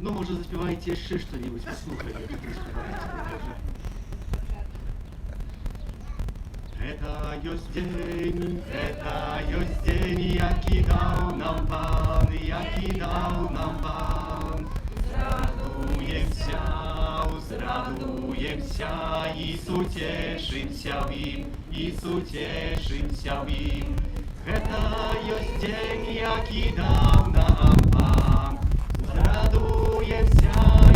Ну, може, заспіваєте ще що-нибудь, послухайте, як ви співаєте. Это есть день, який дав нам Пан, який дав нам Пан. Зрадуємся, і сутешимся в Нім, і сутешимся в Нім. Это есть день, який дав нам Пан. Зрадуємся,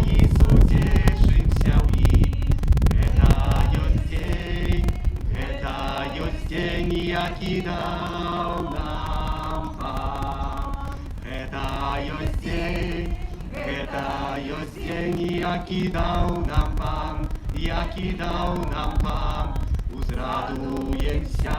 і сутешимся в Нім. Это есть день, який дав нам Пан. Это есть день, який дав нам Пан, який дав нам Пан. Узрадуємся,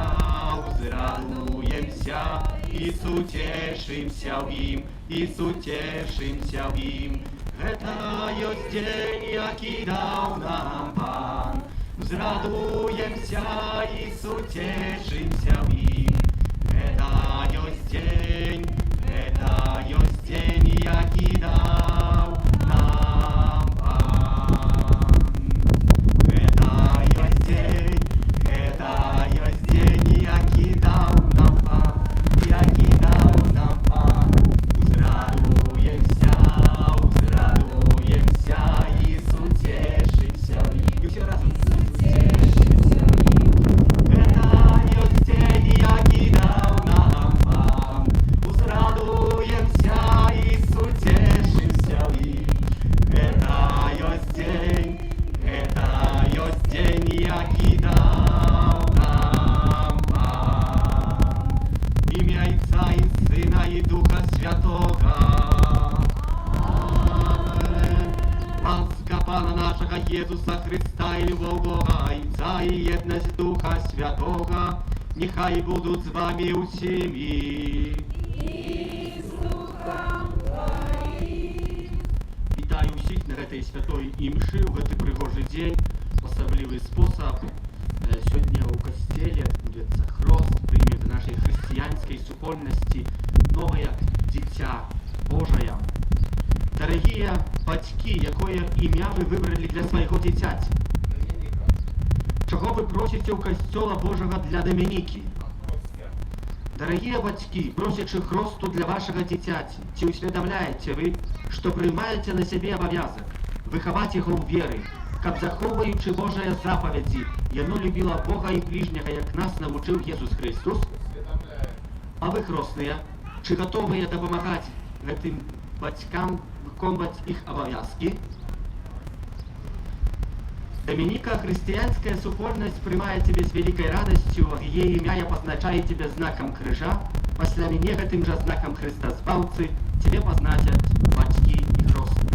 і сутешимся в Нім, і сутешимся в Нім. Это есть день, який дав нам Пан. Узрадуємся, і сутешимся в Нім. Это есть день, який дав нам Пан. Это есть день, який дав нам Пан, який дав нам Пан. Узрадуємся, і сутешимся в Нім. І всі разом. Єсуса Христа і любов Бога Отця і єдність Духа Святого, нехай будуть з вами усіми. І з Духом Твоїм. Вітаю усіх на этой святой імши, в этот пригожий день, особливий способ. Сьогодні у костелі відбудеться хрост, прийме нашої християнської супольності новое дитя Божие. Дорогие батьки, якое ім'я ви вибрали для свого дитяті? Чого ви просите у костела Божого для Домініки? Дорогие батьки, просячи хросту для вашего дитяти, чи усвідомляєте ви, що приймаєте на себе обов'язок виховати його в вірі, как заховуючи Божие заповіді, яно любила Бога і ближнього, як нас навчив Ісус Христос? А ви, хростные, чи готові допомагати этим батькам виконувати їх обов'язки? Доминика, христианская супольность приймає тебе з великою радостью, її ім'я я позначаю тебе знаком крижа, після мене этим же знаком Христа Збавці тебе позначать батьки і хростні.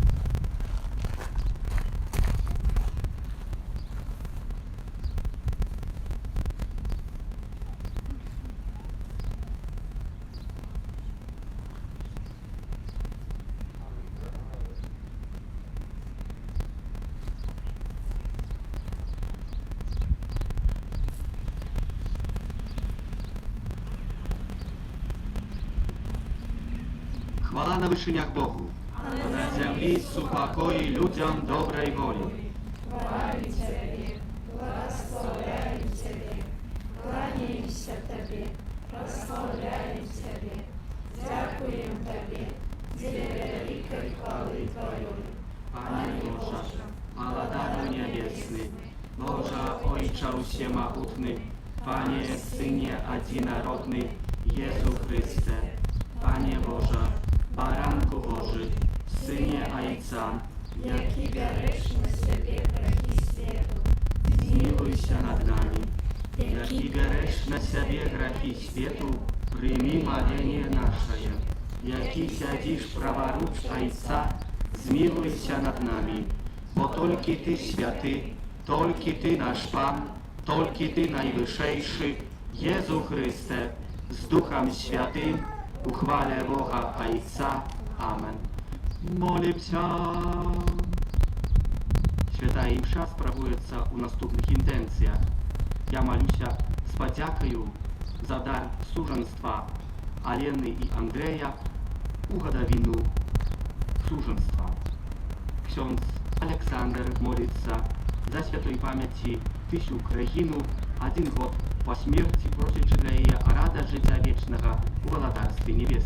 Хвала на вишенях Богу, а на землі супокої людям доброї волі. Хвалю Тебе, благословляю Тебе, кланяюся Тобі, прославляю Тебе, дякуємо Тобі, для великої хвали Твоєї. Пане Боже, Владарю Небесний, Боже, Ойче Усемогутний, Пане Сине Одинородний, Єсу Христе, Пане Боже, Баранку Божий, Сине Отця, Який береш на себе грехи світу, змилуйся над нами. Який береш на себе грехи світу, прийми моление наше. Який сядеш праворуч Отця, змилуйся над нами. Бо тільки Ти святий, тільки Ти наш Пан, тільки Ти найвищий, Єсу Христе, з Духом Святим, у хвалі Бога Отця. Амен. Молимся. Свята імша справується у наступних інтенціях. Я молюся з подякою за дар суженства Алени і Андрея у годовину суженства. ksiądz Aleksander молится за святой памяти всю Украину, 1 год по смерти просячи для ее рада життя вічного у володарстві небес.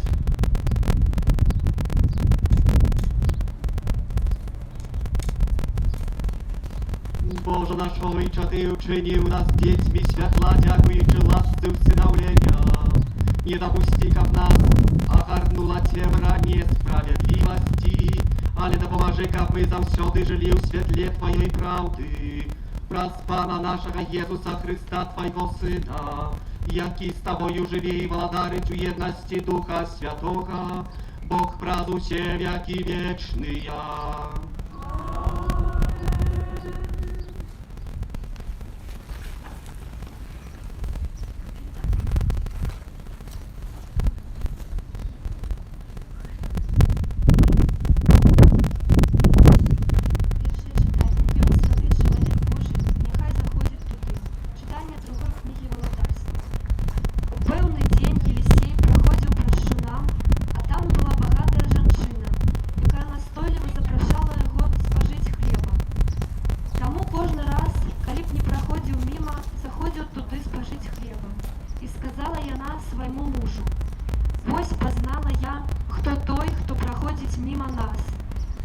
Боже наш Ojcze, Ty uczynił nas dziećmi światła, dziękując łasce usynowlenia. Nie dopuści w nas, a garnula ciemna niesprawiedliwości, ale dopomaży, aby zawsze żyli w świetle Twojej prawdy. Przez Pana naszego Jezusa Chrysta, Twojego Syna, jaki z Tobою żyje i władary w jedności Ducha Świętego, Bóg prazu się wieki wieczny ja.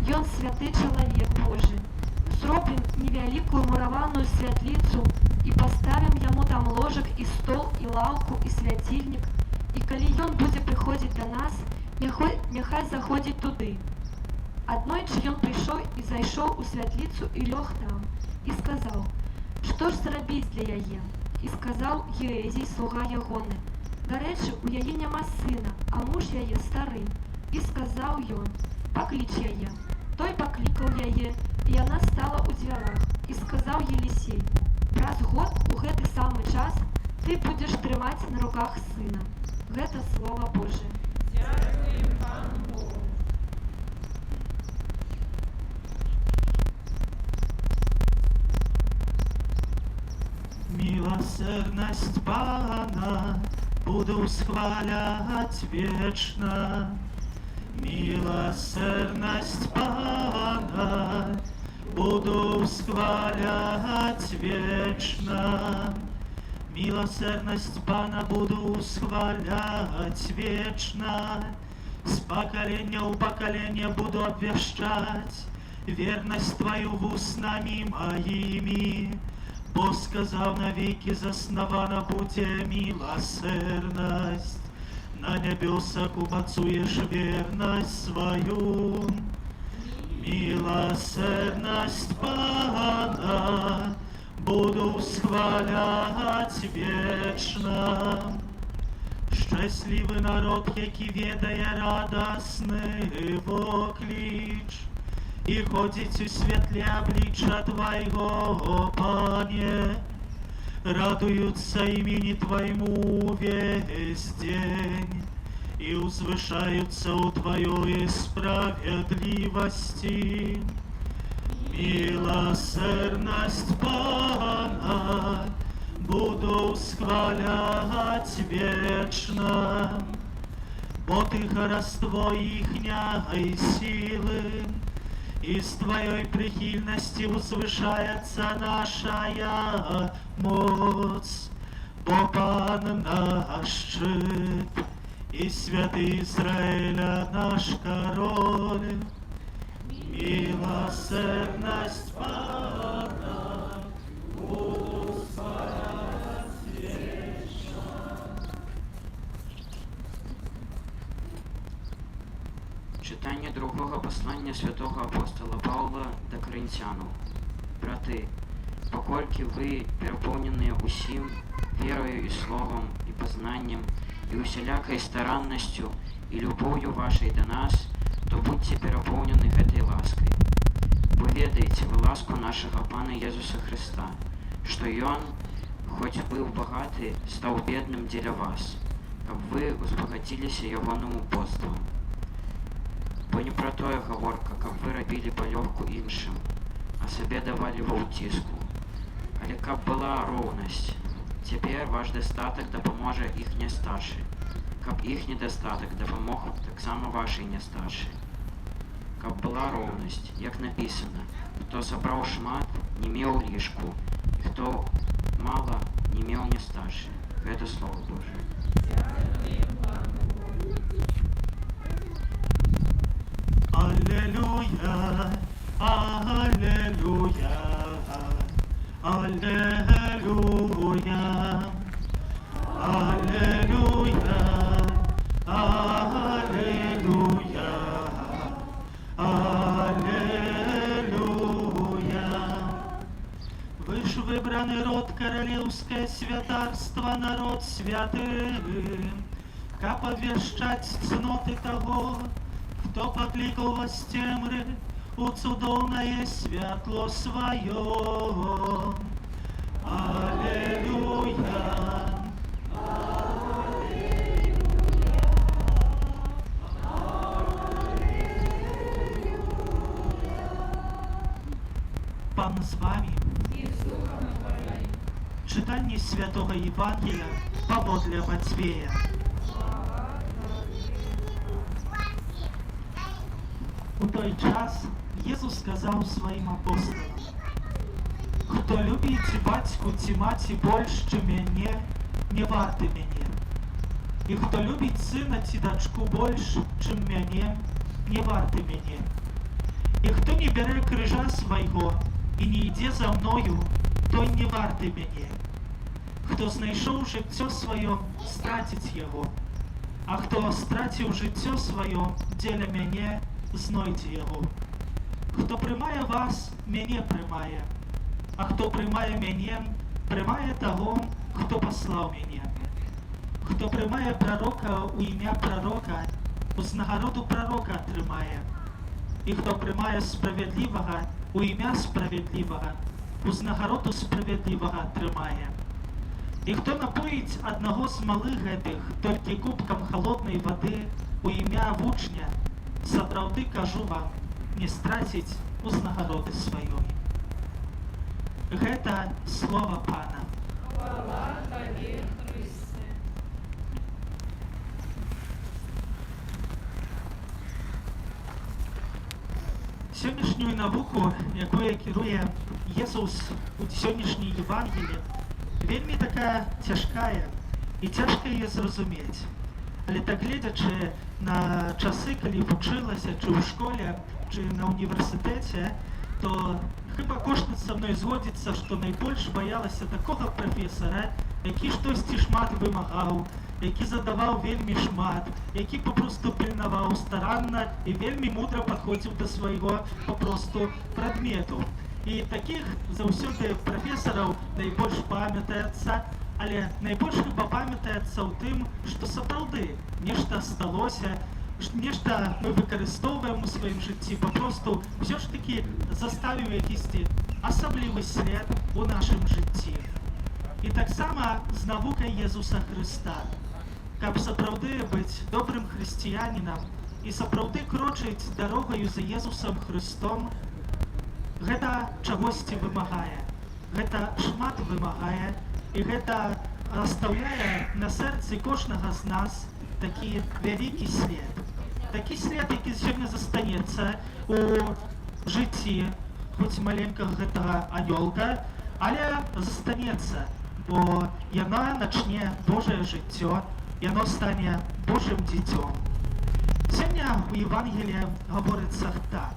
Ён святы чалавек Божы. Зробім невялікую мураваную святліцу і паставім яму там ложак і стол, і лаўку, і свяцільнік. І калі ён будзе прыходзіць да нас, няхай заходзіць туды. Аднойчы ён прыйшоў і зайшоў у святліцу і лёг там, і сказаў: «Што ж зрабіць для яе?» І сказаў Геэзій, слуга ягоны: «Дарэчы, у яе няма сына, а муж яе стары». І сказаў ён: «Пакліч яе». Той паклікаў яе, і яна стала ў дзвярах. І сказаў Елісей: «Праз год у гэты самы час ты будзеш трымаць на руках сына». Гэта Слова Божие. Дзякуем Пану Богу. Милосердность Пана буду схвалять вечно. Милосердность Пана буду схвалять вечно. Милосердность Пана буду схвалять вечно. С поколения в поколение буду обвещать верность Твою в устнами моими. Бо сказав навеки заснована буде милосердность. На небесах умацуешь верность свою. Милосердность Пана буду схвалять вечно. Щасливый народ, який ведає радостный его клич, и ходить у светле облича Твоего, Пане, радуются имени Твоему весь день и узвышаются у Твоей справедливости. Милосердность Пана буду схвалять вечно, бо Ты хорство ихняй силы, и с Твоей прихильности возвышается наша моц. Бо Пан наш щит, и святый Израиля наш король. Милосердность Пана буду схвалять вечно. Читання другого послання святого апостола Павла до Коринтянам. Брати, покольки ви переповнені усім, вірою і словом, і познанням, і усілякою старанністю, і любов'ю вашей до нас, то будьте переповнені гэтай лаской. Бо ведаете вы ласку нашего Пана Иисуса Христа, что и Он, хоть был богатый, стал бедным для вас, как вы узбогатились Ягоным упорством. Бо не про тое гаворка, каб вы рабілі палёгку іншым, а сабе давалі ва ўціску. Але каб была роўнасць, цяпер ваш дастатак дапаможа іх нястачы, каб іх недастатак дапамог таксама вашай нястачы. каб была роўнасць, як напісана: хто сабраў шмат, не меў лішку, і хто мала, не меў нястачы. Гэта Слово Божие. Аллилуйя, аллилуйя, аллилуйя, аллилуйя, аллилуйя, аллилуйя. Вы ж выбранный род, королевское святарство, народ святый, каб обвяшчаць цноты того, хто покликал вас з цемры у цудоўнае святло сваё. Аллилуйя. Пан з вами. Читання Святого Євангелія паводле Матвея. У той час Єсус сказав своїм апостолам: «Хто любить батьку ці маті больш, чим мене, не варти мене. І хто любить сина ці дочку больш, чим мене, не варти мене. І хто не бере крижа свого і не йде за мною, той не варти мене. Хто знайшов життя своє, стратить його. А хто стратив життя своє, дзеля мене, знойдзе яго. Хто прымае вас, мяне прымае, а хто прымае мяне, прымае таго, хто паслаў мяне. Хто прымае прарока у імя прарока, узнагароду прарока атрымае. І хто прымае справядлівага у імя справядлівага, узнагароду справядлівага атрымае. І хто напоіць аднаго з малых гэтых толькі кубкам холоднай вады у імя вучня, сапраўды кажу вам, не страціць узнагароды сваёй. Гэта слова Пана. Хвала Табе, Христе. Сённяшнюю навуку, якую кіруе Jesús у сённяшняй Євангелії, вельмі такая цяжкая і цяжка яе зразумець. Але так гледзячы на часы, калі вучылася, чи ў школе, чи на універсітэце, то хіба кожны са мной згодзіцца, што найбольш баялася такога прафесара, які штосьці шмат вымагаў, які задаваў вельмі шмат, які папросту пільнаваў старанна і вельмі мудра падходзіў да свайго папросту прадмету. І такіх заўсёды прафесараў найбольш памятаецца, але найбольш хіба памятаецца ў тым, што сапраўды нешта сталося, нешта мы выкарыстоўваем у сваім жыцці, папросту ўсё ж такі заставіў якісьці асаблівы след у нашым жыцці. І таксама з навукай Езуса Хрыста. Каб сапраўды быць добрым хрысціянінам і сапраўды крочыць дарогаю за Езусам Хрыстом, гэта чагосьці вымагае, гэта шмат вымагае, і гэта расстаўляе на сэрцы кожнага з нас такі вялікі след. Такі след, які сёння застанецца у жыцці, хоць маленькага гэтага анёлка, але застанецца, бо яна начне Божае жыццё, яно стане Божым дзіцём. Сёння у Евангеліі гаворыцца так: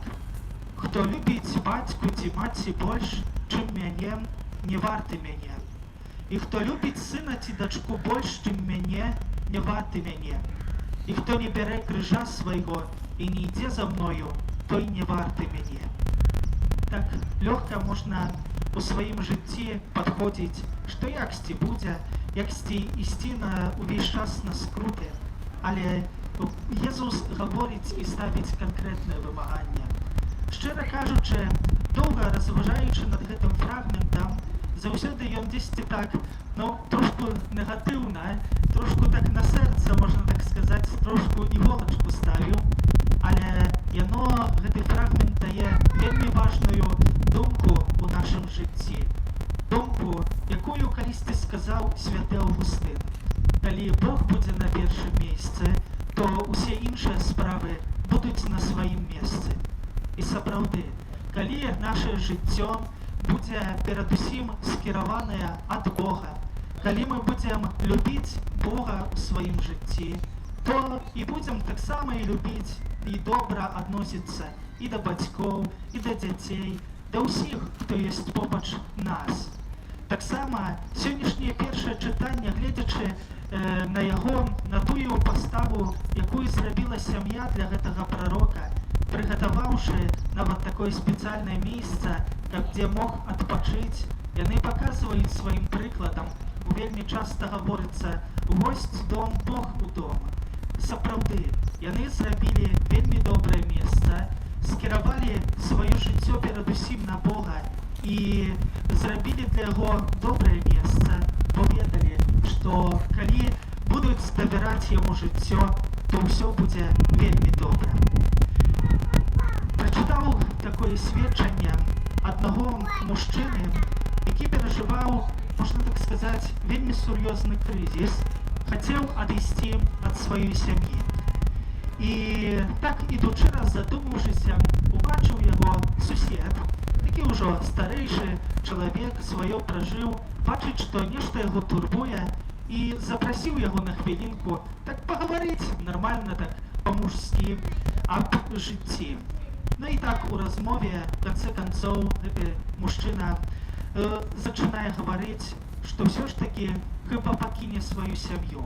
«Хто любіць бацьку ці маці больш, чым мяне, не варты мяне. І хто любіць сына ці дачку больш, чым мяне, не варты мяне. І хто не бярэ крыжа свайго і не ідзе за мною, той не варты мяне». Так лёгка можна у сваім жыцці падходзіць, што яксьці будзе, яксьці ісці на увесь час на скруты. Але Езус гаворыць і ставіць канкрэтнае вымаганне. Шчыра кажучы, доўга разважаючы над гэтым фрагментам, заўсёды ён дзесьці так, трошку негатыўна, трошку так на сэрца, можна так сказаць, трошку іголачку ставіў, але яно, гэты фрагмент дае вельмі важную думку ў нашым жыцці. Думку, якую калісьці сказаў святы Аўгустын: «Калі Бог будзе на першым месцы, то ўсе іншыя справы будуць будуць на сваім месцы. І сапраўды, калі наше жыццё будзе перадусім скіраванае ад Бога, калі мы будзем любіць Бога ў сваім жыцці, то і будзем таксама і любіць і добра адносіцца і да бацькоў, і да дзяцей, да ўсіх, хто ёсць побач нас. Таксама сённяшняе першае чытанне, гледзячы на яго, на тую паставу, якую зрабіла сям'я для гэтага прарока, прыгатаваўшы нават такое спецыяльнае месца, дзе мог адпачыць, яны паказваюць сваім прыкладам. Вельмі часта гаворыцца «госць дом, Бог у дом». Сапраўды, яны зрабілі вельмі добрае месца, скіравалі сваё жыццё перадусім на Бога і зрабілі для яго добрае месца, бо ведалі, што калі будуць давяраць яму жыццё, то ўсё будзе вельмі добра. Прачытаў такое сведчанне аднаго мужчыны, які перажываў, можна так сказаць, вельмі сур'ёзны крызіс, хацеў адысці ад сваёй сям'і. І так, ідучы раз задумаўшыся, убачыў яго сусед, такі ўжо старэйшы чалавек, сваё пражыў, бачыць, што нешта яго турбуе, і запрасіў яго на хвілінку так пагаварыць нармальна, так па-мужскі аб жыцці. Ну і так у размове, в канцы канцоў, гэты мужчына зачынае гаварыць, што ўсё ж такі хіба пакіне сваю сям'ю.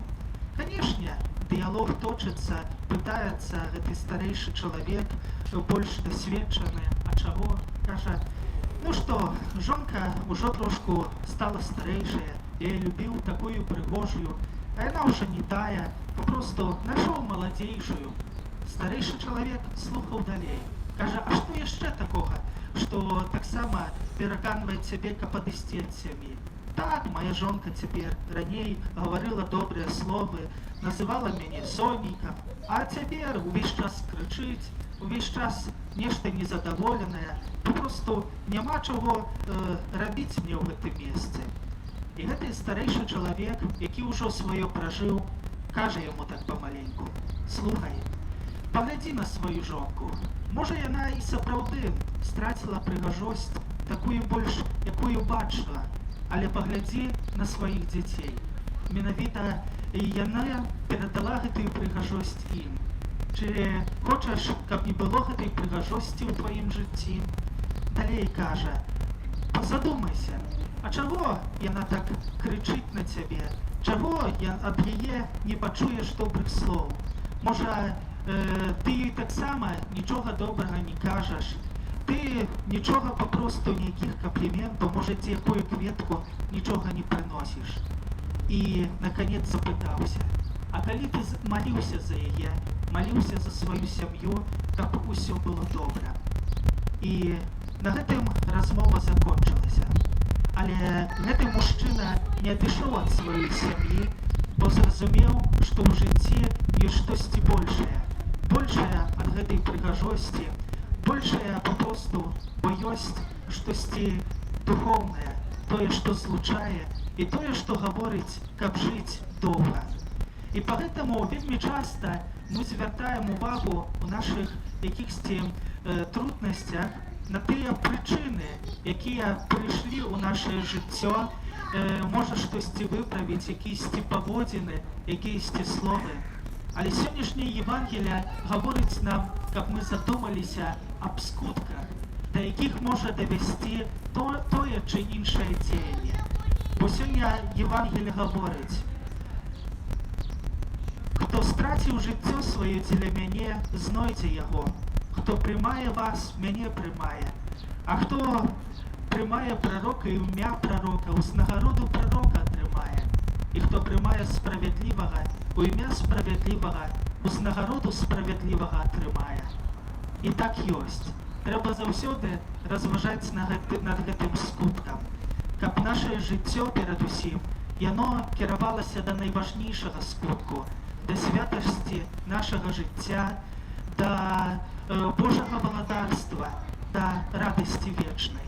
Канешне, дыялог точыцца, пытаецца гэты старэйшы чалавек, больш дасведчаны, а чаго? Кажа, ну што, жонка ўжо трошку стала старэйшая, я любіў такую прыгожую, а яна ўжо не тая, папросту нашоў маладзейшую. Старэйшы чалавек слухаў далей. Кажа, а што яшчэ такога, што таксама пераканвае цябе, каб адысці ад сям'і? Так, моя жонка цяпер раней гаварыла добрыя словы, называла мяне сонейкам, а цяпер увесь час крычыць, увесь час нешта незадаволенае, папросту няма чаго рабіць мне ў гэтым месцы. І гэты старэйшы чалавек, які ўжо сваё пражыў, кажа яму так памаленьку, слухай, паглядзі на сваю жонку, можа яна і сапраўды страціла прыгажосць, такую больш, якую бачыла, але паглядзі на сваіх дзяцей. Менавіта яна перадала гэтую прыгажосць ім. Чи хочаш, каб не было гэтай прыгажосці ў тваім жыцці? Далей кажа, задумайся, а чаго яна так крычыць на цябе? Чаго ад яе не пачуеш добрых слоў? Можа, ты ёй таксама нічога добрага не кажаш, ты нічога папросту, ніякіх кампліментаў, можа, ці якую кветку нічога не прыносіш. І, наконец, запытаўся, а калі ты маліўся за яе, маліўся за сваю сям'ю, каб усё было добра. І на гэтым размова закончылася. Але гэты мужчына не адышоў ад сваёй сям'і, бо зразумеў, што ў жыцці ёсць штосьці большае. Большае ад гэтай прыгажосці, большае папросту, бо ёсць штосьці духоўнае, тое, што злучае, і тое, што гаворыць, каб жыць доўга. І пагэтаму вельмі часта мы звяртаем увагу ў нашых якіхсьці труднасцях на тыя прычыны, якія прыйшлі ў нашае жыццё, можа штосьці выправіць, якісьці паводзіны, якісьці словы. Але сённяшняе Евангелие гаворыць нам, каб мы задумаліся аб скутках, да якіх можа давесці тое чи іншае дзеянне. Бо сёння Евангелие гаворыць, хто страціў жыццё сваё дзеля мяне, знойдзе яго. Хто прымае вас, мяне прымае. А хто прымае прарока і імя прарока, узнагароду прарока атрымае. І хто прымае справядлівага, у імя справядлівага, узнагароду справядлівага атрымае. І так ёсць. Трэба заўсёды разважаць над гэтым скуткам, каб нашае жыццё перадусім, яно кіравалася да найважнейшага скутку, да святасці нашага жыцця, да Божага валадарства, да радасці вечнай.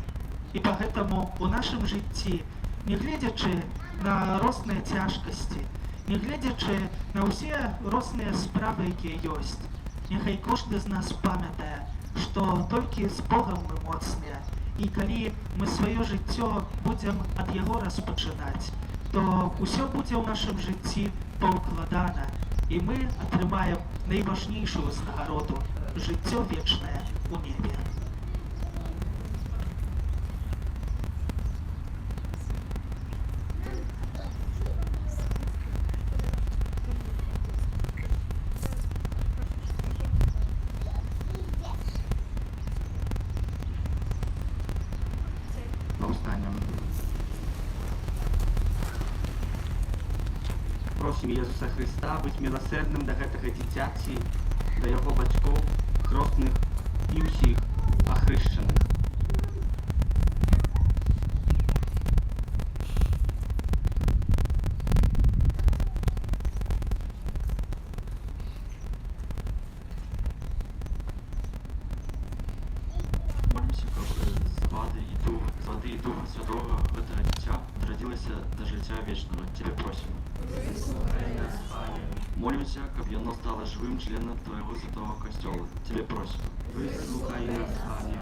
І пагэтаму у нашым жыцці, не гледзячы на розныя цяжкасці, не гледзячы на ўсе розныя справы, якія ёсць, Няхай кожны з нас памятае, што толькі з Богам мы моцныя. І калі мы сваё жыццё будзем ад яго распачынаць, то ўсё будзе ў нашым жыцці паўкладана, і мы атрымаем найважнейшую узнагароду – жыццё вечнае ў небе. Повстанем. Просім Єсуса Христа бути милосердним до гэтага дзіцяці, до яго бацькоў, хрестных і ўсіх ахрышчаных. Молимся, каб з воды і Духа Святого гэтага дзіця адрадзілася да жыцця вечнага. Тебе просім. Молимся, каб яно стало живым членом Твоего Святого Костела. Тебе просим. Выслухай нас, Пане.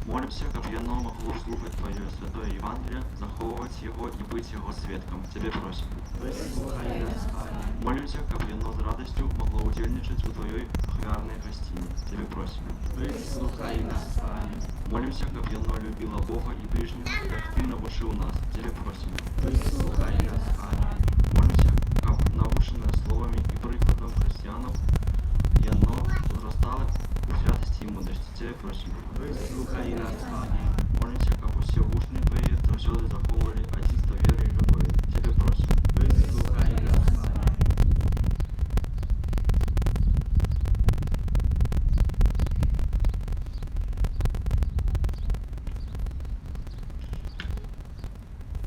Молимся, каб яно могло слухать Твое Святое Евангелие, заховывать его и быть его свидком. Тебе просим. Выслухай нас, Пане. Молимся, каб яно с радостью могло удельничать в Твоей ахвярной гостине. Тебе просим. Выслухай нас, Пане. Молимся, каб яно любило Бога и ближнего, как Ты научил нас. Тебе просим. Выслухай нас, Пане. Молимся, каб наученное словами и прикладом христианов, яно возрастало у святости и мудрости. Тебе просим. Выслухай нас, Пане. Молимся, каб все учни Твои завсёды заховывали единство веры и любові. Тебе просим. Выслухай нас, Пане.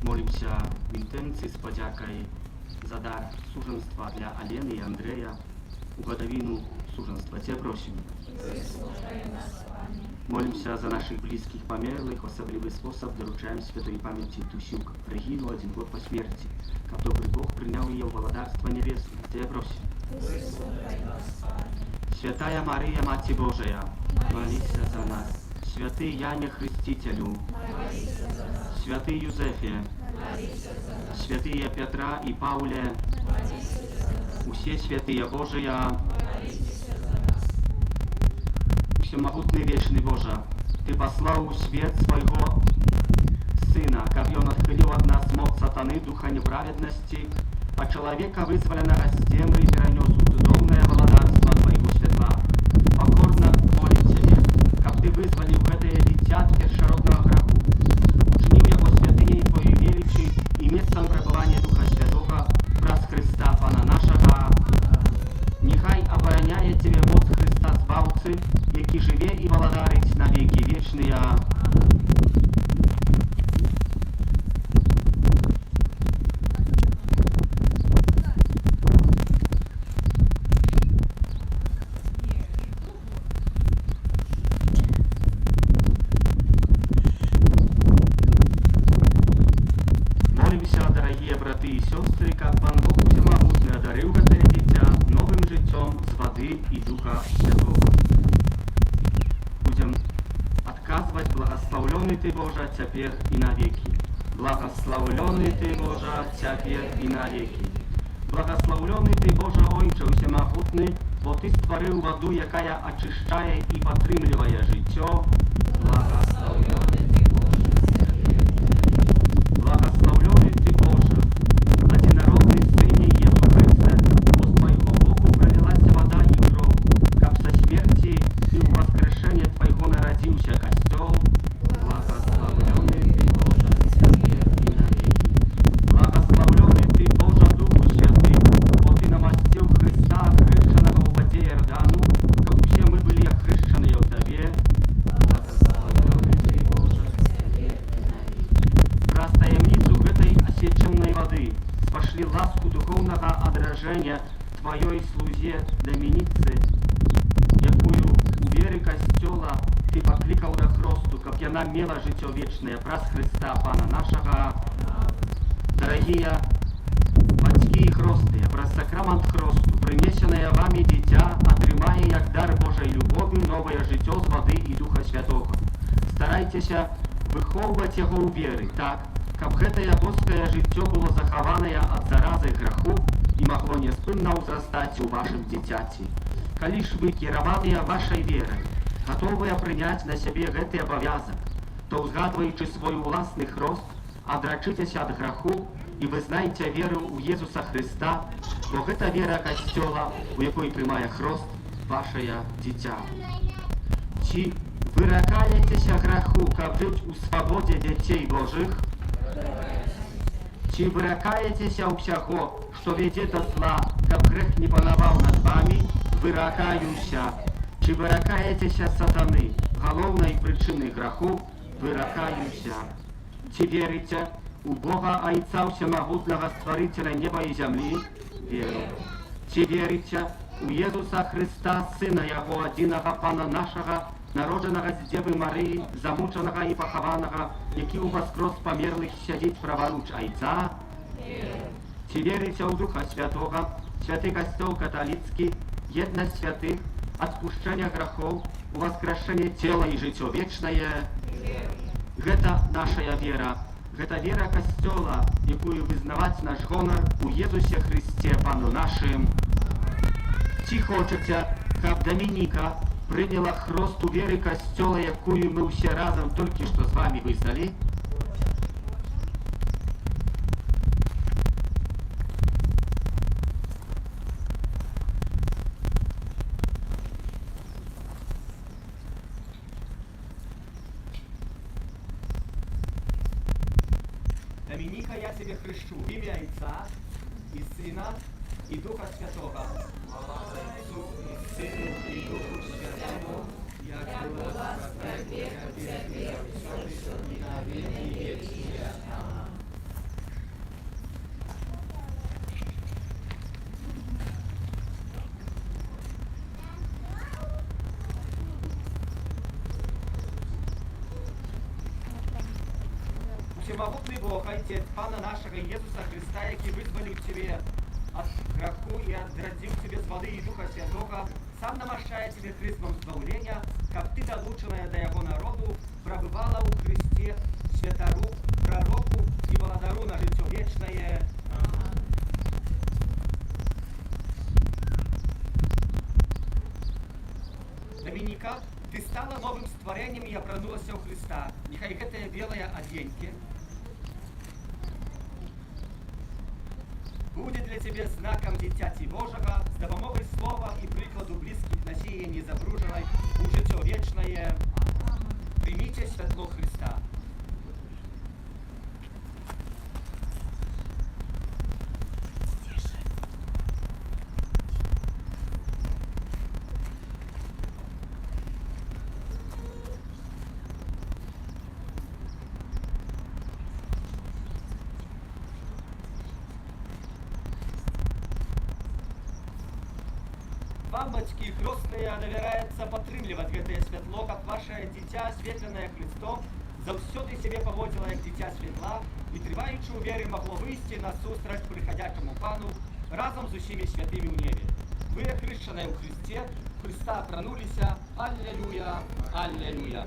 Молимся в интенции с подякой за дар суженства для Алены и Андрея у годовину суженства. Тебе просим. Молимся за наших близких померлых, в особливый способ доручаем святой памяти Тусюк, Регину 1 год по смерти, как добрый Бог принял ее в володарство небесное. Тебе просим. Святая Мария, Мать Божия, молись за нас. Святый Яне Хрестителю, святый Юзефе, святые Петра и Пауле, все святые Божия, всемогутный вечный Боже, Ты послал в свет Своего Сына, как Он отхилил от нас моц сатаны, духа неправедности, а человека вызволенного с темры перенес в духовное володарство Твоего светла. Покорно молим Тебе, как Ты вызволил гэтае дитя от першородного греху, учинил его святыней Твоей величи и местом пребывания Духа Святого, праз Христа Пана нашего. Нехай обороняет Тебе моц Христа Збавцы, які живе и володарить на веки вечные. Молимся, дорогие браты и сестры, как Пан Бог всемогутный одарил гэтае дитя новым жыццём з воды и Духа Святого. Будем отказывать: благословленный Ты, Боже, теперь и навеки. Благословленный Ты, Боже, теперь и навеки. Благословленный Ты, Боже, Ойче всемогутный, бо Ты створив воду, якая очищає і підтримує життя. Благословлений Ты, Боже, благословленный Ты, Боже, одинородный Сыне Иисус Христе, бо с Твоего боку пролилась вода и кровь, как со смерти и в воскрешение Твоего народился костел. Благословленный Ты, Боже, теперь и навеки. Благословленный Ты, Боже, Духу Святый, бо Ты намастил Христа, охрещенного в воде Иордану, как все мы были охрещены в Тебе. Благословленный Ты, Боже, теперь и навеки. Раз таємницю этой осеченной воды спошли ласку духовного отражения Твоей слузе Доминице, якую у веры костела Ты покликал до хросту, как яна мела життя вечное, праз Христа Пана нашего. Дорогие батьки и хростные, праз сакрамент хросту, принесенное вами дитя, отрымая як дар Божай любові, новае жыццё з вады і Духа Святога. Старайцеся выхоўваць яго ў веры, так, каб гэтае боскае жыццё было захаванае ад заразы граху і магло няспынна ўзрастаць у вашым дзіцяці. Калі ж вы кіраваныя вашай верай, гатовыя прыняць на сябе гэты абавязак, то узгадваючы свой уласны хрост, адрачыцеся ад граху і вызнайце веру ў Езуса Хрыста, бо гэта вера касцёла, у якой прымае хрост вашае дзіця. Ці выракаецеся граху, каб жыць у свабодзе дзяцей Божых? Ці выракаецеся ўсяго, што вядзе да зла, каб грэх не панаваў над вамі? Выракаюся. Ці выракаецеся сатаны, галоўнай прычыны граху? Выракаюся. Ці верыце у Бога Айца Усемагутнага Стварыцеля неба і зямлі? Веру. Ці верыце у Езуса Хрыста, Сына Яго адзінага Пана нашага, народжанага з Дзевы Марыі, замучанага і пахаванага, які ўваскрос памерлых сядзіць праваруч Айца? Ці верыце ў Духа Святога, святы касцёл каталіцкі, еднасць святых, адпушчэнне грахоў, уваскрашэнне цела і жыццё вечнае? Гэта нашая вера. Гэта вера касцёла, якую вызнаваць наш гонар у Езусе Хрысце, Пану нашым. Ці хочаце, каб Дамініка прыняла хрост у веры касцёла, якую мы ўсе разам толькі што з вамі вызналі? Доминика, я тебе хрещу в имя Отца и Сына и Духа Святого. Отцу и Сыну и Духу Святому, як было во век веков, и на веки вечные. Всемогутный Бог, Отец Пана нашего Иисуса Христа, який вызволил тебе от греху и отградил тебе с воды и Духа Святого, сам намощає тебе христом збавлення, как ты, долученная до его народу, пробывала у Христе святару, пророку и благодару на житье вечное. Доминика, ты стала новым створением и обернулась у Христа. Нехай гэтае белое оденье будет для тебя знаком дитяти Божьего, с допомогой слова и прикладу близких на сие незабруженной у житье вечное. Примите светло Христа. Вам, бацькі хростныя, давяраецца падтрымліваць гэтае святло, каб вашае дзіця, асветленае Христом, заўсёды сябе паводзіла як дзіця святла і, трываючы ў веры, магло выйсці насустрач прыходячаму Пану разам з усімі святымі ў небе. Вы, хрышчаныя ў Христе, Христа апрануліся. Аллилуйя, аллилуйя.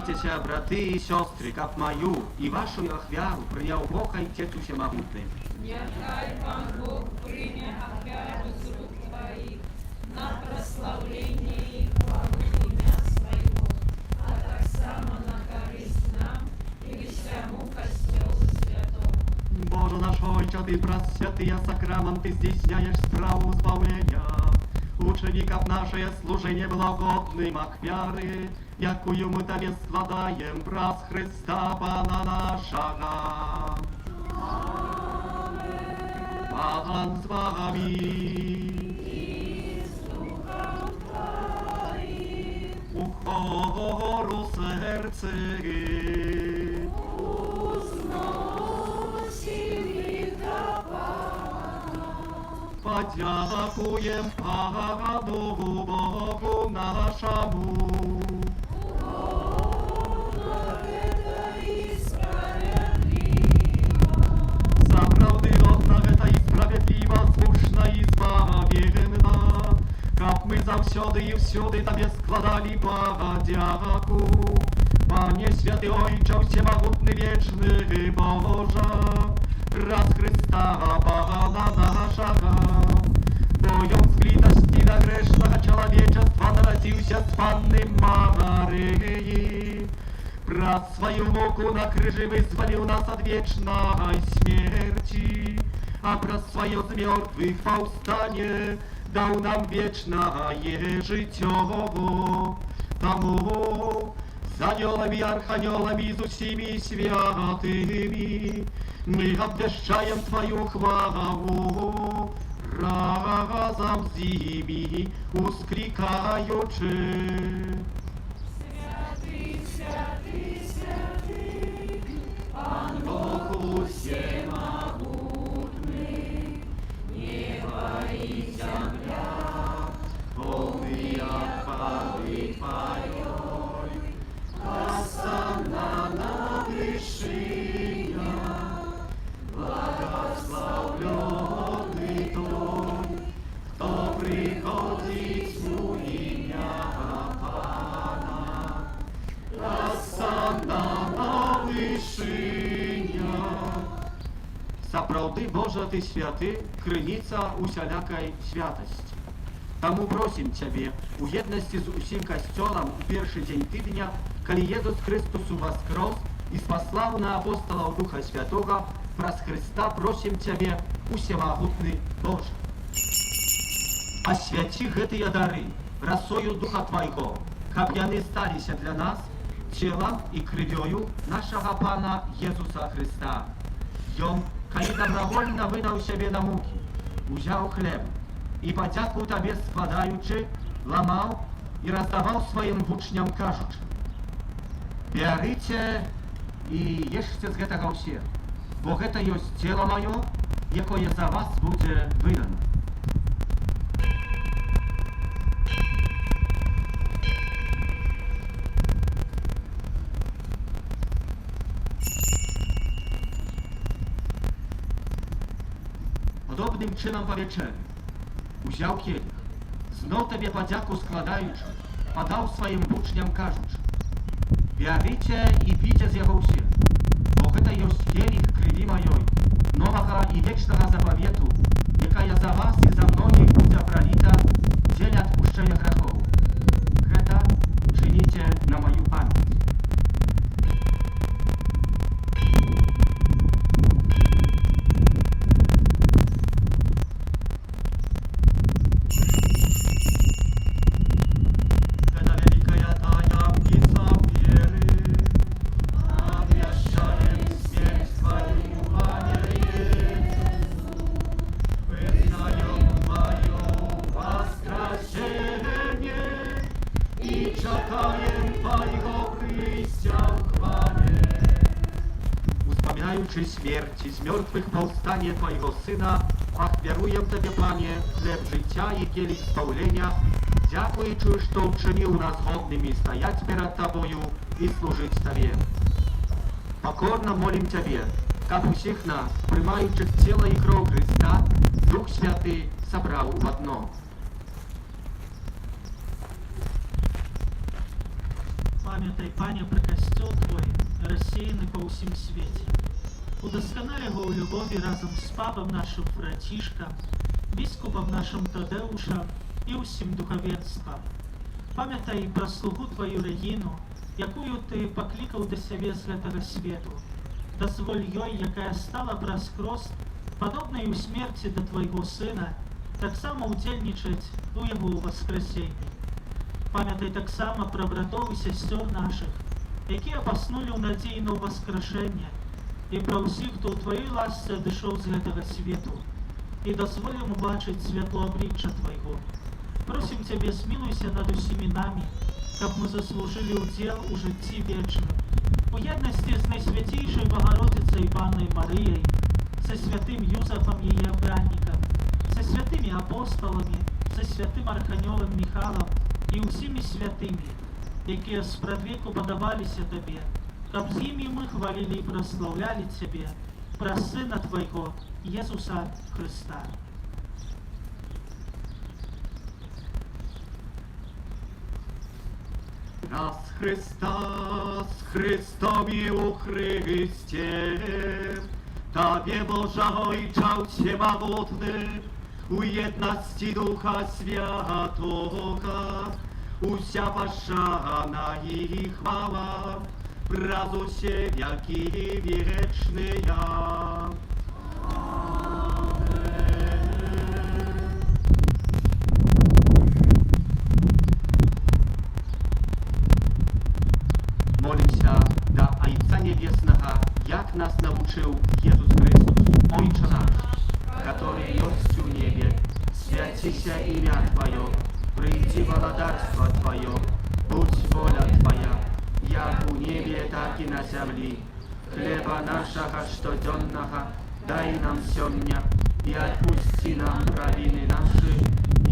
Молитеся, браты и сестры, как мою и вашу ахвяру принял Бог и Отец Всемогутный. Нехай Пан Бог прийме ахвяру з рук Твоїх на прославлення і хвалу ім'я Своєго, а так само на користь нам і всьому Костьолу Святому. Боже наш Отче, Ты просвятые сакраменты здійсняєш справу збавлення. Учеников наше служение благодным ахвяры, якую мы Тебе складаем, праз Христа Пана нашего. Пан з вами. У хору серце. Подякуєм Пану Богу нашому. За правди одна та і справедлива, слушна і збавленна, как ми завсюди і всюди Тебе складали подяку. Пане святий Ойче, всемогутний вечний Боже, раз Христа Пана нашего, боем склитости до грешного человечества народился с Панны Марии. Про свою муку на крыже вызволил нас от вечной смерти, а про свое з мертвых повстание дал нам вечное житье. Тому с ангелами, архангелами и с усими святыми мы обвещаем Твою хвалу, разом с ними ускрикаючи. Святий, святий, святий, Пан Бог всемогутний, небо и земля, Полные хвалы Твоей, Осанна на вершине, благословленный Той, кто приходит в имя Пана. Осанна на вершине. Сапраўды, Божа, Ты святы, крыніца усялякай святости. Тому просим Тебе, у єдності з усім костьолом у перший день тижня, коли Єсус Христос воскрес і спаслав на апостолов Духа Святого, праз Христа просим Тебе, усемогутный Боже. Освяти гэтыя дары росою Духа Твоего, каб яны сталіся для нас телом и кровью нашего Пана Иисуса Христа. Ён, коли добровольно выдал себе на муки, взял хлеб, и подяку Тебе складаючи, ламав і роздавав своїм учням, кажучи: «Берите і ешьте з гэтага ўсе, бо гэта ёсць цело маё, якое за вас будзе выдано». Podobnym czynom po wieczerzy узяł kielich, znów Tobie podziaku składaючи, podał swoim uczniom, кажучи: «Берите i pijcie z jego ўсе, bo гэта ёсць kielich krwi mojej, nowego i wiecznego zaповету, якая за вас i za многих будзе пролита в день отпущения грехов. Гэта czynicie na moją pamięć». Uspomniaючи śmierci z mертвых powstanie Twojego Syna, ахвяруем Тебе, Panie, chleb życia i kielich zbawlenia, dziękując, że uczynił nas godnymi стоять перед Тобою и служить Тебе. Покорно молим Тебе, как всех нас, приймаючих тело и кровь Христа, Дух Святый собрал в одно. пам'ятай, Пане, про костел Твой, рассеянный по всем свете. Удосконали его у любові разом з папом нашим братишком, біскупом нашим Тадеушем і усім духовенством. Пам'ятай про слугу Твою Регіну, якую Ти покликав до себе з гэтага свету. Дозволь ёй, якая стала праз крост, подобной у смерти до Твоего Сына, так само удзельнічаць у Его воскресенні. Памятай таксама пра братоў і сясцёр нашых, якія паснулі ў надзеі на ўваскрашэнне, і пра ўсіх, хто ў Тваёй ласцы адышоў з гэтага свету, і дазволь ім убачыць святло аблічча Твайго. Просім Цябе, змілуйся над усімі намі, каб мы заслужылі ўдзел у жыцці вечным, у яднасці з Найсвяцейшай Богородицей Паннай Марыяй, со святым Юзафом яе абраннікам, со святымі апостоламі, со святым Арханёлам Міхалам і ўсімі святымі, якія спрадвеку падабаліся Табе, каб з імі мы хвалілі і праслаўлялі Цябе, праз Сына Твайго, Езуса Христа. Раз Христа з Христові у Христе, Тобі Божа Ojca Всемогутний, у єдності Духа Святого, уся пошана і хвала, раз усе веки вечные. Молимся до Отца Небесного, як нас научил Иисус Христос, Отче наш, который есть в небе, святися имя Твое, приди володарство Твое, будь воля Твоя, як у небе, так и на земле. Хлеба нашего штоденного дай нам сегодня, и отпусти нам провины наши,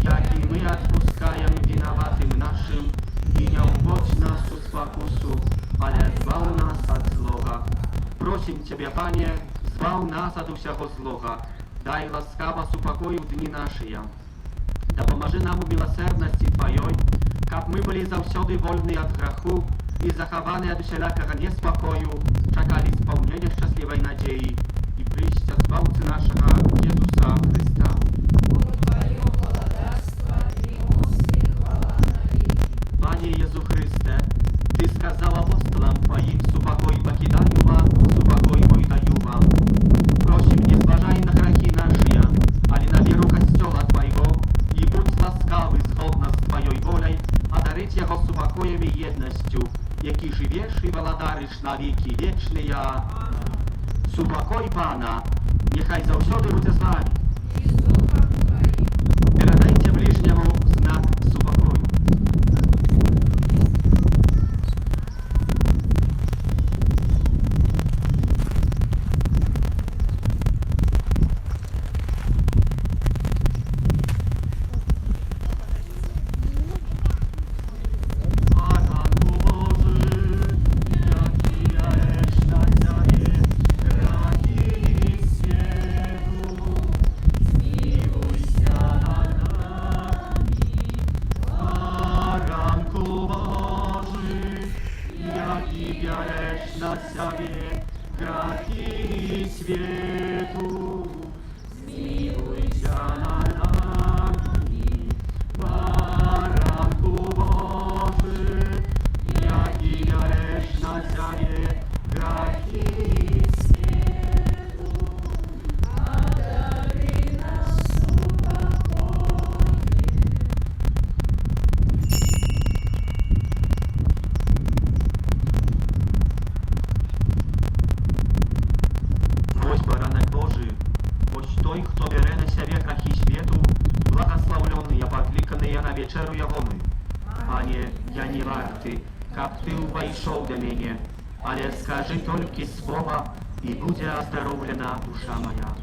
як и мы отпускаем виноватым нашим, и не уводь нас у спокусу, але збав нас от злого. Просим Тебя, Пане, збав нас от усього злого, дай ласкаво супокою в дни наши. Да поможи нам у милосердности Твоей, каб мы были завсёды вольны от греху и захованы от всякого неспокою, чекали исполнения счастливой надеи и прийстя Збавцы нашего Иисуса Христа. Твое владарство, и хвала навеки. Пане Иисус Христе, Ты сказал апостолам Твоим, супокой покидаю вам, супокой мой даю вам. Просим, не зважай на грехи наши, али на веру костела Твоего, и будь ласкавый згодно с Твоей волей, одарить его супокоем и едностью, який живешь и володариш на веки вечные. Супокой Пана, нехай завсёды буде з вами. И с Духом Твоим. Передайте ближнему знак супокою. На себе грехи свету, смилуйся над нами, баранку Божий, яки берешь на себе грехи свету, Одари нас супокоем. Ось баранок Божий, ось той, хто бере на себе грехи світу, благословлений, покликаний на вечеру Ягону. Пане, я не вартий, каб Ти увійшов до мене, але скажи тільки слово, і буде оздоровлена душа моя.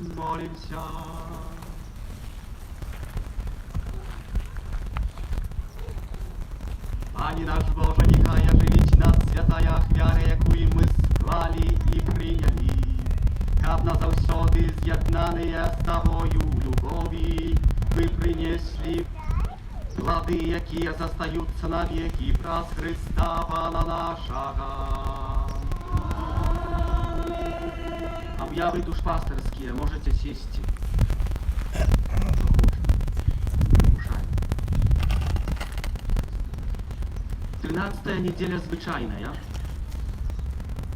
Молимся. Пане наш Боже, нехай оживить нас святая ахвяра, якую мы склали и приняли. Каб нас заўсёды з'яднаныя з Тобою любові, мы принесли плоды, якія застаюцца навеки праз Христа Пана нашага. Объявы душпастерские, можете сесть. Мушай. 13-я неделя звычайная.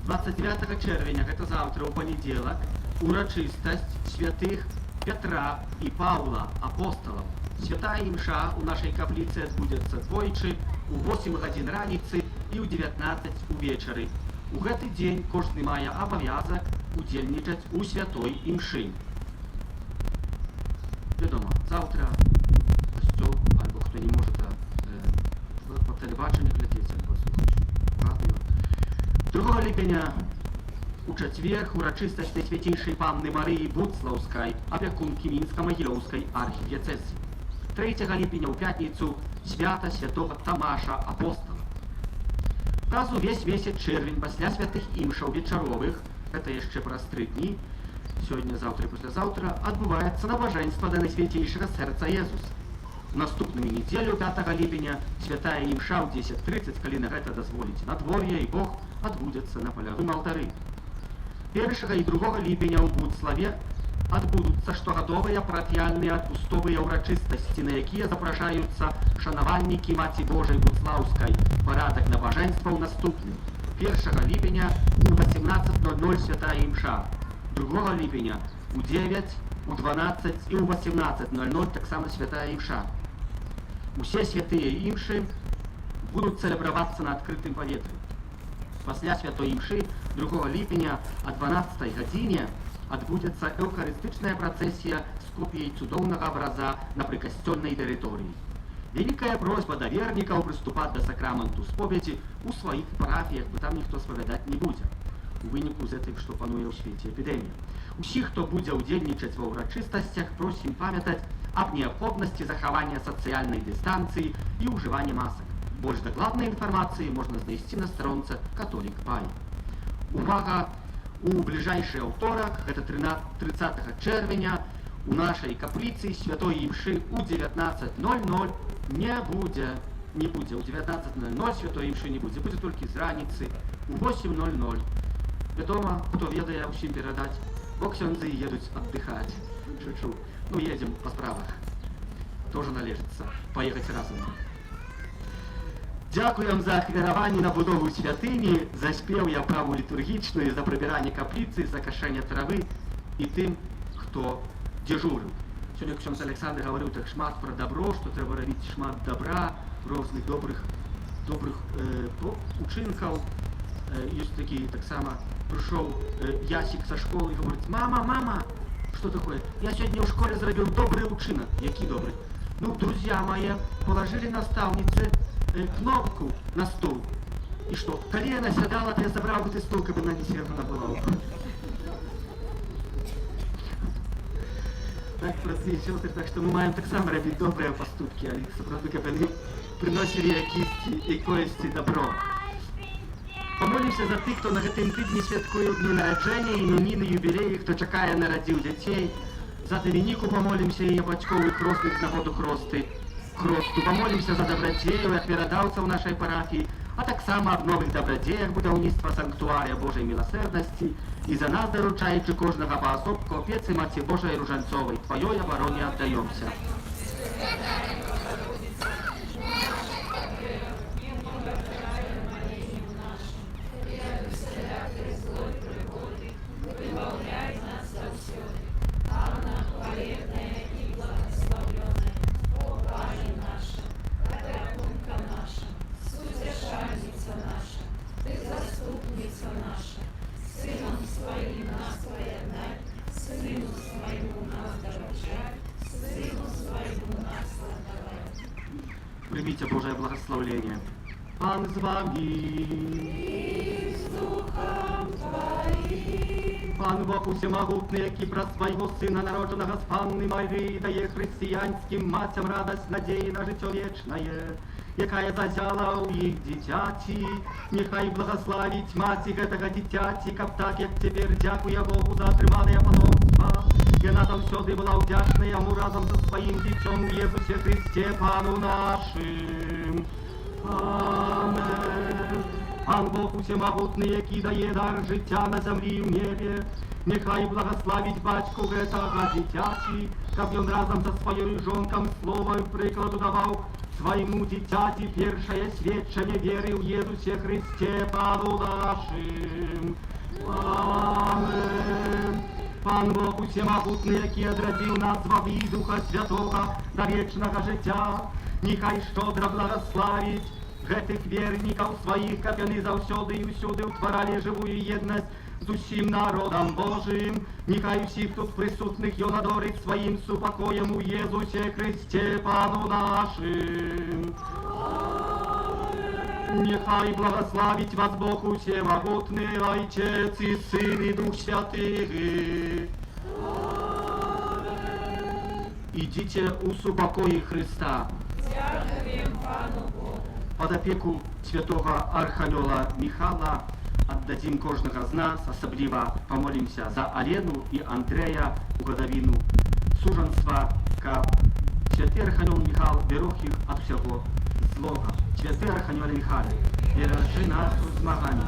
29 чэрвеня, гэта завтра, у панядзелак, урачыстасць святых Петра і Паўла, апостолаў. Святая імша у нашай капліцы адбудзецца двойчы, у 8 гадзін раніцы і ў 19 увечары. У гэты дзень кожны мае абавязак удзельнічаць у святой імшы. Вядома, завтра касцёл, альбо хто не можа па тэлебачанні глядзець, альбо слухаць радыё. 2 ліпеня у чацвер урачыстасць Найсвяцейшай Панны Марыі Буцлаўскай, апякункі Мінска-Магілёўскай архідыяцэзіі. 3 ліпеня ў пятніцу свята святога Тамаша апостола. Праз увесь месяц чэрвень пасля святых імшаў вечаровых, гэта яшчэ праз 3 дні, сёння, заўтра і паслязаўтра, адбываецца набажэнства да Найсвяцейшага сэрца Езуса. Наступную нядзелю, 5 ліпеня, святая імша ў 10:30, калі на гэта дазволіць надвор'е, і Бог адбудзецца на палявым алтары. 1 і 2 ліпеня ў Буцлаве адбудуцца штогадовыя парафіяльныя адпустовыя ўрачыстасці, на якія запрашаюцца шанавальнікі Маці Божай Буцлаўскай. Парадак набажэнстваў наступны. 1 ліпеня у 18:00 святая імша, 2 ліпеня у 9, у 12 і у 18:00 таксама святая імша. Усе святыя імшы будуць цэлебравацца на адкрытым паветры. Пасля святой імшы 2 ліпеня о 12 гадзіне адбудзецца эўхарыстычная працэсія з копіяй цудоўнага абраза на прыкасцёльнай тэрыторыі. Вялікая просьба да вернікаў прыступаць да сакраменту споведзі ў сваіх парафіях, бо там ніхто спавядаць не будзе. У выніку з гэтым, што пануе ў свеце эпідэмія. Усіх, хто будзе ўдзельнічаць ва ўрачыстасцях, просім памятаць аб неабходнасці захавання сацыяльнай дыстанцыі і ўжывання масак. Больш дакладнай інфармацыі можна знайсці на старонцы Католік Пай. Увага! У бліжэйшы аўторак, гэта 30 чэрвеня, у нашай капліцы святой імшы у 19:00 не будзе. У 19:00 святой імшы не будзе, будзе толькі з раніцы у 8:00. Вядома, хто ведае, усім перадаць, бо ксёндзы едуць аддыхаць. Шучу. Ну, едзем па справах. Тоже належыцца паехаць разам. Дзякуем за ахвяраванне на будову святыні, за спеў і аправу літургічную, за прыбіранне капліцы, за кашэнне травы і тым, хто дзяжурыў. Сёння ксёндз Александр гаварыў так шмат пра дабро, што трэба рабіць шмат дабра, розных добрых учынкаў. Ёсць такі таксама прыйшоў Ясік са школы і гаворыць: мама, што такое? Я сёння ў школе зрабіў добры ўчынак. Які добры? Ну, друзья мои положили настаўніцы кнопку на стол. И что, коли она сядала, то я забрал бы ты стол, как бы она не села на голову. Так простые сестры, так что мы маем так само робить добрые поступки, а сапраўды, каб они приносили якости добро. Помолимся за тых, кто на гэтым тыдні святкуе дні нараджэння, імёніны, юбілеі, хто чакае нарадзіў дзяцей. За Домініку помолимся і бацькоў і хросных з нагоду хросту. Помолимся за добрадзеяў і ахвярадаўцаў нашай парафіі, а таксама аб новых добрадзеях будаўніцтва санктуария Божай милосердности и за нас, доручаючи кожнага паасобку, опецы Маці Божай Ружанцовой, Твоей обороне отдаемся. Примите Божие благословение. Пан с вами. И с духом Пан Бог усемогутний, який про свого Сина, народженого з Панни Марії, дає християнським матям радость надії на життя вічне, яка зазяла у їх дитяті. Нехай благословить маті гэтага дитяті, каб так, як тепер дякує Богу за отримане потомство. І вона завсёды була вдячна йому разом зі своїм дитям у Єсусі Христі, Пану нашим. Амен. Пан Бог усемогутний, який дає дар життя на землі і в небі, нехай благословить батьку гэтага дитяті, каб ён разом со своєю жонком словом прикладу давав своєму дитяті першее свідчення віри в Єсусі Христі, Пану нашим. Амен. Пан Бог усемогутний, який одрадив нас во ві Духа Святого до вічного життя, нехай щодро благословить гэтых вернікаў сваіх, каб яны заўсёды і ўсюды ўтваралі жывую єднасць з усім народам Божым. Нехай усіх тут присутных ён адорить сваім супакоем у Єсусі Христі, Пану нашим. Нехай благословить вас Бог усемогутный, Отец и Сын и Дух Святый. Идите у супокои Христа. Дякуємо Пану Богу. Под опеку святого Архангела Михала отдадим кожного з нас, особливо помолимся за Алену и Андрея у годовину суженства, каб святий Архангел Михал берег їх от всього злого. Святий Архангел Михал, бережи нас у змаганні,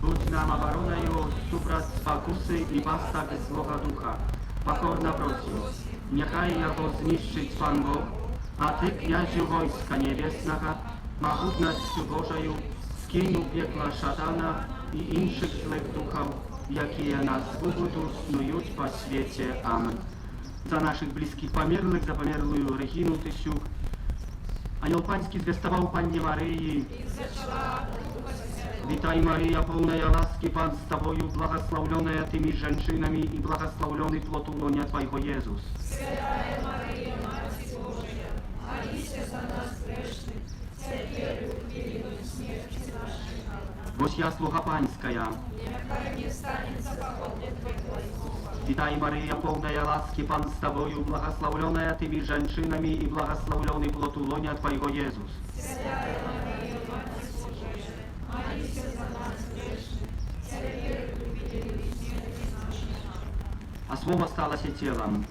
будь нам обороною супроть спокуси і поставки злого духа. Покорно просим, нехай його знищить Пан Бог, а ти, князю войска небесного, могутністю Божою скинь у пекло шатана і інших злих духов, які на свободу снують по світі. Амен. За наших близьких померлих, за померлую Регину Тисюк, Ангел Панський звестовал Панне Марії. Витай, Мария, полная ласки, Пан с тобою, благословленная теми женщинами и благословленный плод лоня Твоего, Иисус. Святая Марія, Мати Божия, молися за нас грешних, теперь и в великой смерти нашей. Вось я, слуга Панская. Нехай не станется походня Твоего. Витай, Мария, полная ласки, Пан с тобою, благословленная Теми женщинами и благословленный плод лоня Твоего, Иисус. Святая Марія, Мати Божия, молися за нас грешних, теперь и в великой смерти нашей. А слово сталося телом.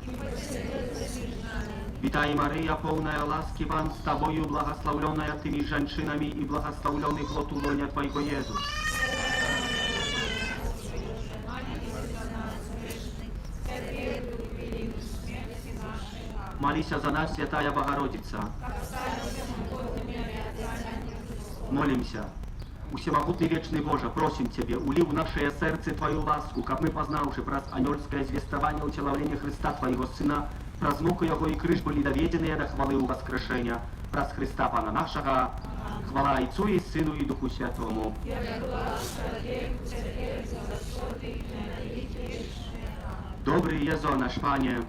Витай, Мария, полная ласки, Пан с тобою, благословленная Теми женщинами и благословленный плод лоня Твоего, Иисус. Молися за нас, Святая Богородица. Молимся. Усемогутный вечный Боже, просим Тебе, ули в наше сердце Твою ласку, как мы, познавши про ангельское звествование утеловления Христа Твоего Сына, про звук Его и крыш были доведены до хвалы у воскрешения, про Христа Пана нашего, хвала Отцу и Сыну и Духу Святому. Добрый Езо наш Пане,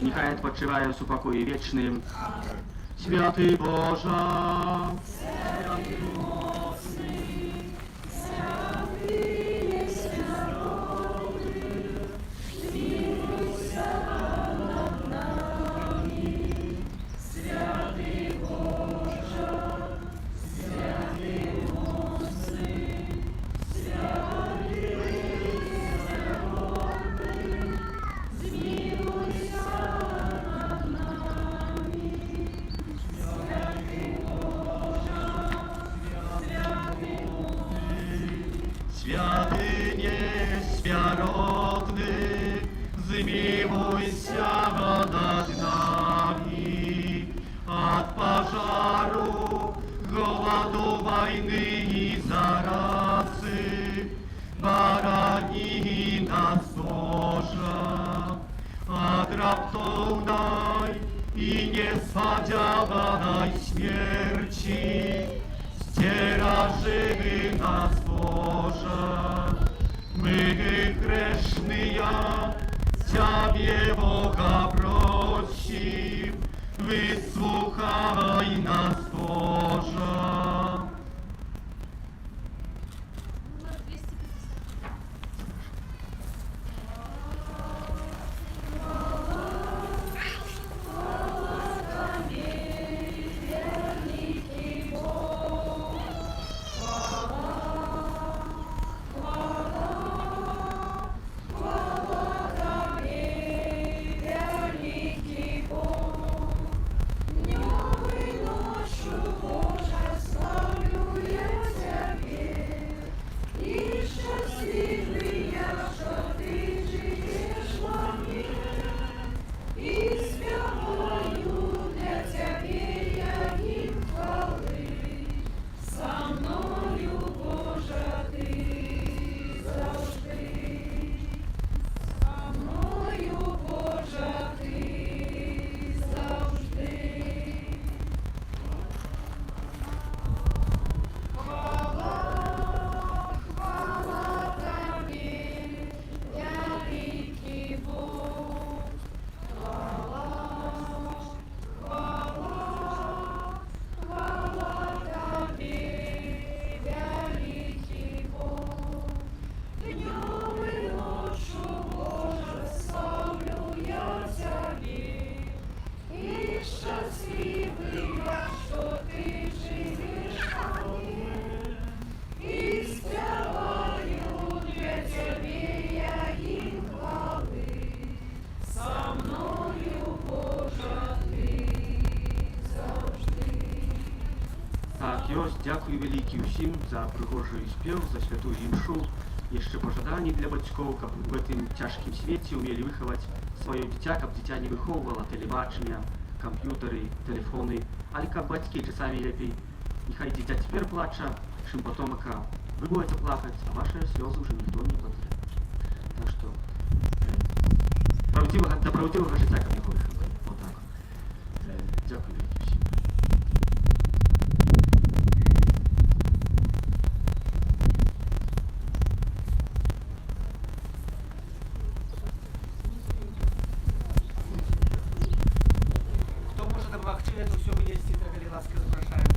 нехай odpoczywają w spokoju wiecznym. Święty Boże, Święty nieświarodny, zmiłuйся над нами, от пожару, голоду, войны и заразы, борони нас, Боже, от раптовной и несподіваної смерти, стережи нас, Боже, мы грешные, Тебе, Бога, просим, выслухай нас, Боже. Номер 215. Ёсць, дзякуй вялікі ўсім за прыгожы спеў, за святую імшу. Яшчэ пажаданні для бацькоў, каб у гэтым цяжкім свеце ўмелі выхаваць сваё дзіця, каб дзіця не выхоўвала тэлебачання, камп'ютары, тэлефоны, але каб бацькі часамі лепей. Нехай дзіця цяпер плача, чым потомака вы будете плакаць, а ваши слёзы ўжо ніхто не патрэ. Так што да правдзівага жыцця, каб яго выхавалі. Вот так. Дзякуй вялікі ўсім. Хто можа дапамагчы гэта ўсё вынесці, так калі ласка запрашаем.